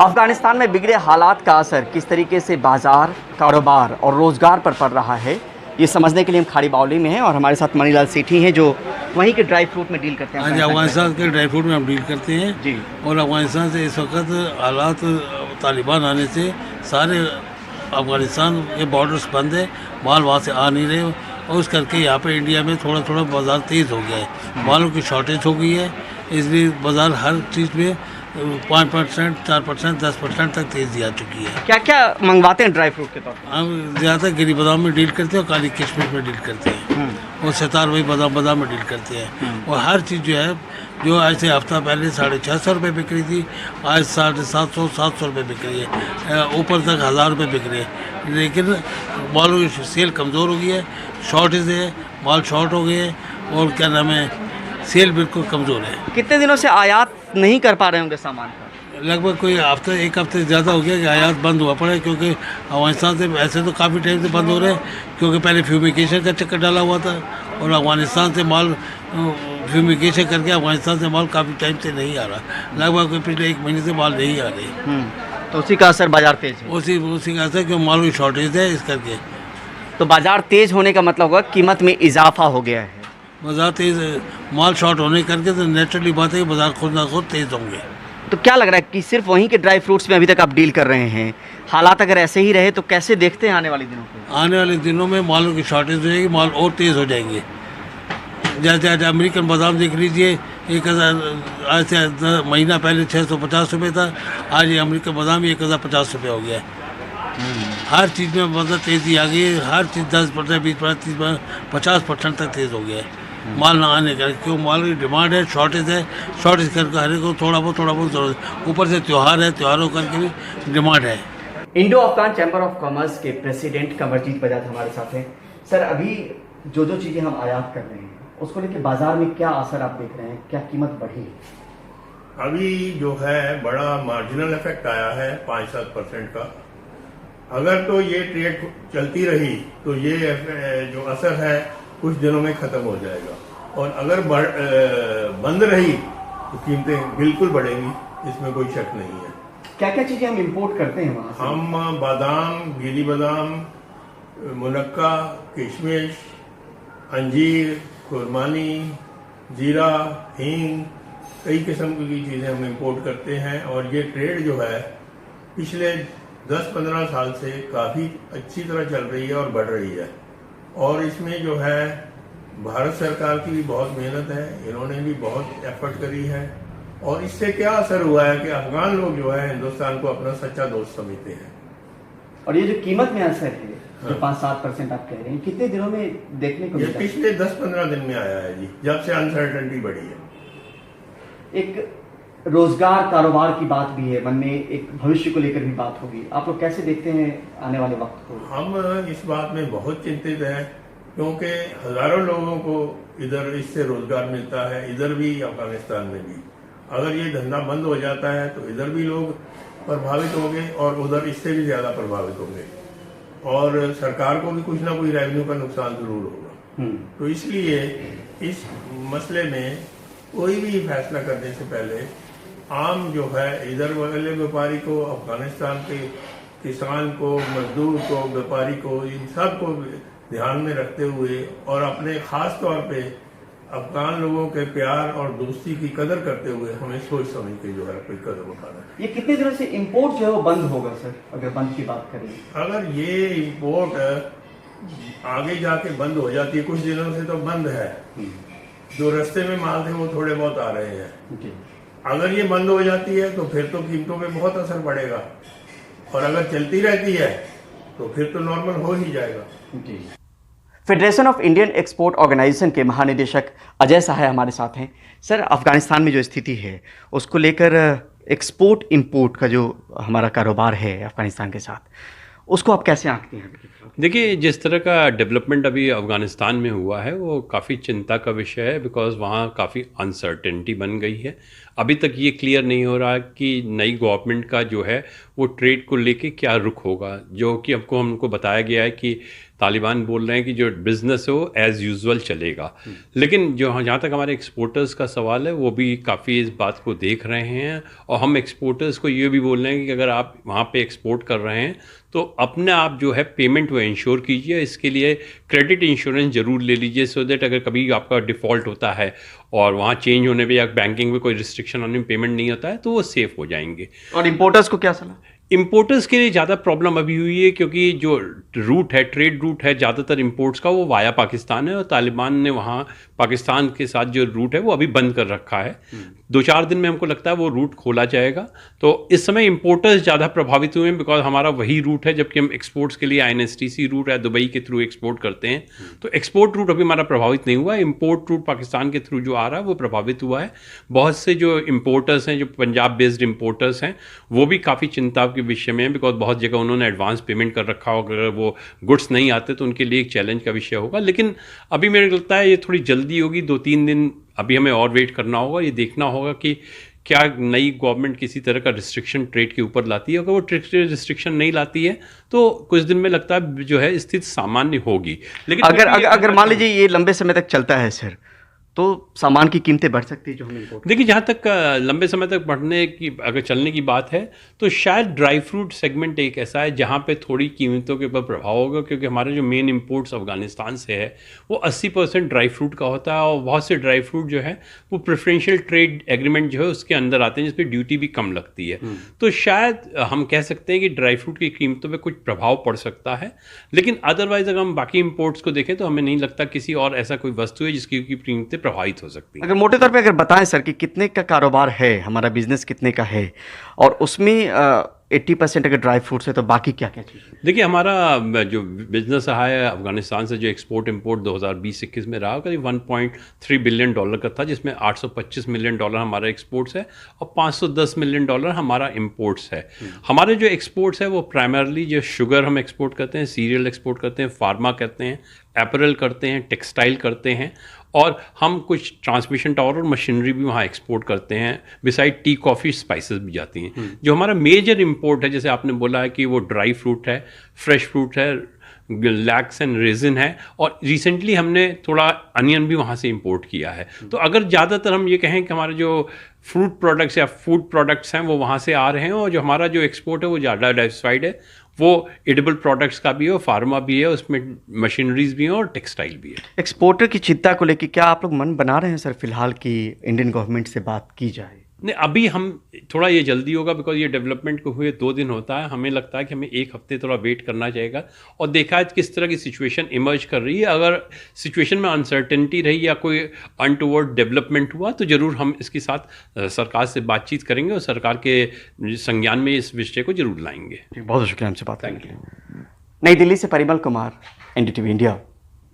अफगानिस्तान में बिगड़े हालात का असर किस तरीके से बाजार, कारोबार और रोजगार पर पड़ रहा है, ये समझने के लिए हम खाड़ी बावली में हैं और हमारे साथ मणिलाल सेठी हैं जो वहीं के ड्राई फ्रूट में डील करते हैं। हाँ जी, अफगानिस्तान के ड्राई फ्रूट में हम डील करते हैं जी। और अफगानिस्तान से इस वक्त हालात तालिबान आने से सारे अफगानिस्तान के बॉर्डर्स बंद है, माल वहाँ से आ नहीं रहे और उस करके यहाँ पे इंडिया में थोड़ा थोड़ा बाज़ार तेज़ हो गया है, मालों की शॉर्टेज हो गई है, इसलिए बाज़ार हर चीज़ में 5%, 4%, 10% तक तेज़ी आ चुकी है। क्या क्या मंगवाते हैं ड्राई फ्रूट के तौर पर? हम ज़्यादा गिरी बादाम में डील करते हैं और काली किशमिश में डील करते हैं और सितार वही बादाम में डील करते हैं और हर चीज़ जो है जो आज से हफ्ता पहले 650 रुपये बिक रही थी, आज 750, 700 रुपये बिक रही है, ऊपर तक 1000 रुपये बिक रहे हैं। लेकिन मालों की सेल कमज़ोर हो गई है, शॉर्टेज है, माल शॉर्ट हो गए हैं और क्या नाम है, सेल बिल्कुल कमज़ोर है। कितने दिनों से आयात नहीं कर पा रहे होंगे सामान का? लगभग कोई एक हफ्ते से ज़्यादा हो गया कि आयात बंद हुआ पड़ा है, क्योंकि अफगानिस्तान से ऐसे तो काफ़ी टाइम से बंद हो रहे हैं, क्योंकि पहले फ्यूमिगेशन का चक्कर डाला हुआ था और अफगानिस्तान से माल फ्यूमिगेशन करके अफगानिस्तान से माल काफ़ी टाइम से नहीं आ रहा, लगभग कोई पिछले 1 महीने से माल नहीं आ रही। तो उसी का असर बाजार तेज है। उसी का असर, क्योंकि माल की शॉर्टेज है इस करके। तो बाजार तेज होने का मतलब होगा कीमत में इजाफा हो गया है। बाजार तेज, माल शॉर्ट होने करके तो नेचुरली बात है कि बाजार खुद ना खुद तेज होंगे। तो क्या लग रहा है कि सिर्फ वहीं के ड्राई फ्रूट्स में अभी तक आप डील कर रहे हैं, हालात अगर ऐसे ही रहे तो कैसे देखते हैं आने वाले दिनों को? आने वाले दिनों में मालों की शॉर्टेज हो जाएगी, माल और तेज़ हो जाएंगे। जैसे अमेरिकन बादाम देख लीजिए, 1000 आज से महीना पहले 650 रुपये था, आज ये अमेरिकन बादाम 1050 रुपये हो गया है। हर चीज़ में मतलब तेज़ी आ गई है, हर चीज़ 10%, 20%, 30%, 50% तक तेज़ हो गया है माल ना आने का, क्यों माल की डिमांड है, शॉर्टेज है, शॉर्टेज करके हर एक को थोड़ा बहुत ज़रूरत है, ऊपर से त्यौहार है, त्योहारों करके भी डिमांड है। Indo Afghan chamber of commerce के प्रेसिडेंट कंवरजीत बजाज हमारे साथ हैं। सर, अभी जो चीज़ें हम आयात कर रहे हैं उसको लेकर बाजार में क्या असर आप देख रहे हैं, क्या कीमत बढ़ी? अभी जो है बड़ा मार्जिनल इफेक्ट आया है 5-7% का। अगर तो ये ट्रेड चलती रही तो ये जो असर है कुछ दिनों में खत्म हो जाएगा, और अगर बंद रही तो कीमतें बिल्कुल बढ़ेंगी, इसमें कोई शक नहीं है। क्या क्या चीजें हम इंपोर्ट करते हैं वहां से? हम बादाम, गिरी बादाम, मुनक्का, किशमिश, अंजीर, खुरमानी, जीरा, हींग, कई किस्म की चीज़ें हम इंपोर्ट करते हैं और ये ट्रेड जो है पिछले 10-15 साल से काफ़ी अच्छी तरह चल रही है और बढ़ रही है, और इसमें जो है भारत सरकार की भी बहुत मेहनत है, इन्होंने भी बहुत एफर्ट करी है, और इससे क्या असर हुआ है कि अफगान लोग जो है हिंदुस्तान को अपना सच्चा दोस्त समझते हैं। और ये जो कीमत में असर है, जो 5-7% आप कह रहे हैं, कितने दिनों में देखने को ये मिला? पिछले 10-15 दिन में आया है जी, जब से अनसर्टेनिटी बढ़ी है। एक रोजगार, कारोबार की बात भी है, मन में एक भविष्य को लेकर भी बात होगी, आप लोग कैसे देखते हैं आने वाले वक्त को? हम इस बात में बहुत चिंतित हैं, क्योंकि हजारों लोगों को इधर इससे रोजगार मिलता है, इधर भी अफगानिस्तान में भी। अगर ये धंधा बंद हो जाता है तो इधर भी लोग प्रभावित होंगे और उधर इससे भी ज्यादा प्रभावित होंगे, और सरकार को भी कुछ ना कुछ रेवेन्यू का नुकसान जरूर होगा। तो इसलिए इस मसले में कोई भी फैसला करने से पहले आम जो है इधर वाले व्यापारी को, अफगानिस्तान के किसान को, मजदूर को, व्यापारी को, इन सब को ध्यान में रखते हुए और अपने खास तौर पे अफगान लोगों के प्यार और दोस्ती की कदर करते हुए हमें सोच समझ के जो है कोई कदम उठाना है। ये कितने दिनों से इंपोर्ट जो है वो बंद होगा सर, अगर बंद की बात करें? अगर ये इंपोर्ट आगे जाके बंद हो जाती है, कुछ दिनों से तो बंद है, जो रास्ते में माल थे वो थोड़े बहुत आ रहे हैं। अगर ये बंद हो जाती है तो फिर तो कीमतों पे बहुत असर पड़ेगा, और अगर चलती रहती है तो फिर तो नॉर्मल हो ही जाएगा। Federation of Indian export organisation के महानिदेशक अजय सहाय हमारे साथ हैं। सर, अफगानिस्तान में जो स्थिति है उसको लेकर एक्सपोर्ट इंपोर्ट का जो हमारा कारोबार है अफगानिस्तान के साथ, उसको आप कैसे आंकते हैं? देखिए, जिस तरह का डेवलपमेंट अभी अफ़गानिस्तान में हुआ है वो काफ़ी चिंता का विषय है, बिकॉज़ वहाँ काफ़ी अनसर्टेनिटी बन गई है। अभी तक ये क्लियर नहीं हो रहा कि नई गवर्नमेंट का जो है वो ट्रेड को लेके क्या रुख होगा, जो कि हमको बताया गया है कि तालिबान बोल रहे हैं कि जो बिज़नेस है वो एज़ यूजुअल चलेगा। लेकिन जो जहाँ तक हमारे एक्सपोर्टर्स का सवाल है वो भी काफ़ी इस बात को देख रहे हैं, और हम एक्सपोर्टर्स को ये भी बोल रहे हैं कि अगर आप वहाँ पे एक्सपोर्ट कर रहे हैं तो अपने आप जो है पेमेंट वो इंश्योर कीजिए। इसके लिए क्रेडिट इंश्योरेंस ज़रूर ले लीजिए, सो दैट अगर कभी आपका डिफ़ॉल्ट होता है और वहाँ चेंज होने पे या बैंकिंग में कोई रिस्ट्रिक्शन आने में पेमेंट नहीं होता है तो वो सेफ़ हो जाएंगे। और इम्पोर्टर्स को क्या सलाह? इंपोर्टर्स के लिए ज़्यादा प्रॉब्लम अभी हुई है, क्योंकि जो रूट है, ट्रेड रूट है ज़्यादातर इंपोर्ट्स का, वो वाया पाकिस्तान है, और तालिबान ने वहाँ पाकिस्तान के साथ जो रूट है वो अभी बंद कर रखा है। 2-4 दिन में हमको लगता है वो रूट खोला जाएगा। तो इस समय इंपोर्टर्स ज़्यादा प्रभावित हुए हैं, बिकॉज हमारा वही रूट है, जबकि हम एक्सपोर्ट्स के लिए INSTC रूट है, दुबई के थ्रू एक्सपोर्ट करते हैं। तो एक्सपोर्ट रूट अभी हमारा प्रभावित नहीं हुआ है, इम्पोर्ट रूट पाकिस्तान के थ्रू जो आ रहा है वो प्रभावित हुआ है। बहुत से जो इम्पोर्टर्स हैं, जो पंजाब बेस्ड इम्पोर्टर्स हैं, वो भी काफ़ी चिंता के विषय में है, बिकॉज बहुत जगह उन्होंने एडवांस पेमेंट कर रखा होगा, अगर वो गुड्स नहीं आते तो उनके लिए एक चैलेंज का विषय होगा। लेकिन अभी मेरे को लगता है ये थोड़ी जल्दी होगी, 2-3 दिन अभी हमें और वेट करना होगा। ये देखना होगा कि क्या नई गवर्नमेंट किसी तरह का रिस्ट्रिक्शन ट्रेड के ऊपर लाती है। अगर वो ट्रेड रिस्ट्रिक्शन नहीं लाती है तो कुछ दिन में लगता है जो है स्थिति सामान्य होगी। लेकिन अगर मान लीजिए ये लंबे समय तक चलता है सर, तो सामान की कीमतें बढ़ सकती है जो हम इम्पोर्ट। देखिए, जहाँ तक लंबे समय तक बढ़ने की अगर चलने की बात है तो शायद ड्राई फ्रूट सेगमेंट एक ऐसा है जहाँ पे थोड़ी कीमतों के ऊपर प्रभाव होगा, क्योंकि हमारे जो मेन इंपोर्ट्स अफगानिस्तान से है वो 80% ड्राई फ्रूट का होता है, और बहुत से ड्राई फ्रूट जो है वो प्रेफरेंशियल ट्रेड एग्रीमेंट जो है उसके अंदर आते हैं, जिसपे ड्यूटी भी कम लगती है। तो शायद हम कह सकते हैं कि ड्राई फ्रूट की कीमतों पर कुछ प्रभाव पड़ सकता है। लेकिन अदरवाइज अगर हम बाकी इंपोर्ट्स को देखें तो हमें नहीं लगता किसी और ऐसा कोई वस्तु है जिसकी कीमतें प्रभावित हो सकती है। अगर मोटे तौर पे अगर बताएं सर कि कितने का कारोबार है, हमारा बिजनेस कितने का है, और उसमें 80% अगर ड्राई फ्रूट्स है तो बाकी क्या क्या चीज़? देखिए, हमारा जो बिजनेस रहा है अफगानिस्तान से, जो एक्सपोर्ट इंपोर्ट 2020-21 में रहा, करीब $1.3 बिलियन का था, जिसमें $825 मिलियन हमारा एक्सपोर्ट्स है और $510 मिलियन हमारा इंपोर्ट्स है। हमारे जो एक्सपोर्ट्स है वो प्राइमरली जो शुगर हम एक्सपोर्ट करते हैं, सीरियल एक्सपोर्ट करते हैं, फार्मा करते हैं, एपरल करते हैं, टेक्सटाइल करते हैं, और हम कुछ ट्रांसमिशन टावर और मशीनरी भी वहाँ एक्सपोर्ट करते हैं। बिसाइड टी, कॉफ़ी, स्पाइसेस भी जाती हैं। जो हमारा मेजर इंपोर्ट है, जैसे आपने बोला है कि वो ड्राई फ्रूट है, फ्रेश फ्रूट है, लैक्स एंड रेजिन है, और रिसेंटली हमने थोड़ा अनियन भी वहाँ से इंपोर्ट किया है। तो अगर ज़्यादातर हम ये कहें कि हमारे जो फ्रूट प्रोडक्ट्स या फूड प्रोडक्ट्स हैं वो वहाँ से आ रहे हैं, और जो हमारा जो एक्सपोर्ट है वो ज़्यादा डाइवर्सिफाइड है, वो एडिबल प्रोडक्ट्स का भी है, फार्मा भी है, उसमें मशीनरीज भी हैं और टेक्सटाइल भी है। एक्सपोर्टर की चिंता को लेकर क्या आप लोग मन बना रहे हैं सर फिलहाल कि इंडियन गवर्नमेंट से बात की जाए? नहीं, अभी हम थोड़ा ये जल्दी होगा, बिकॉज ये डेवलपमेंट को हुए 2 दिन होता है। हमें लगता है कि हमें 1 हफ्ते थोड़ा वेट करना चाहिए और देखा है किस तरह की सिचुएशन इमर्ज कर रही है। अगर सिचुएशन में अनसर्टेनिटी रही या कोई अनटुवर्ड डेवलपमेंट हुआ तो ज़रूर हम इसके साथ सरकार से बातचीत करेंगे और सरकार के संज्ञान में इस विषय को जरूर लाएंगे। बहुत शुक्रिया हमसे बात करने के लिए। नई दिल्ली से परिमल कुमार, NDTV इंडिया।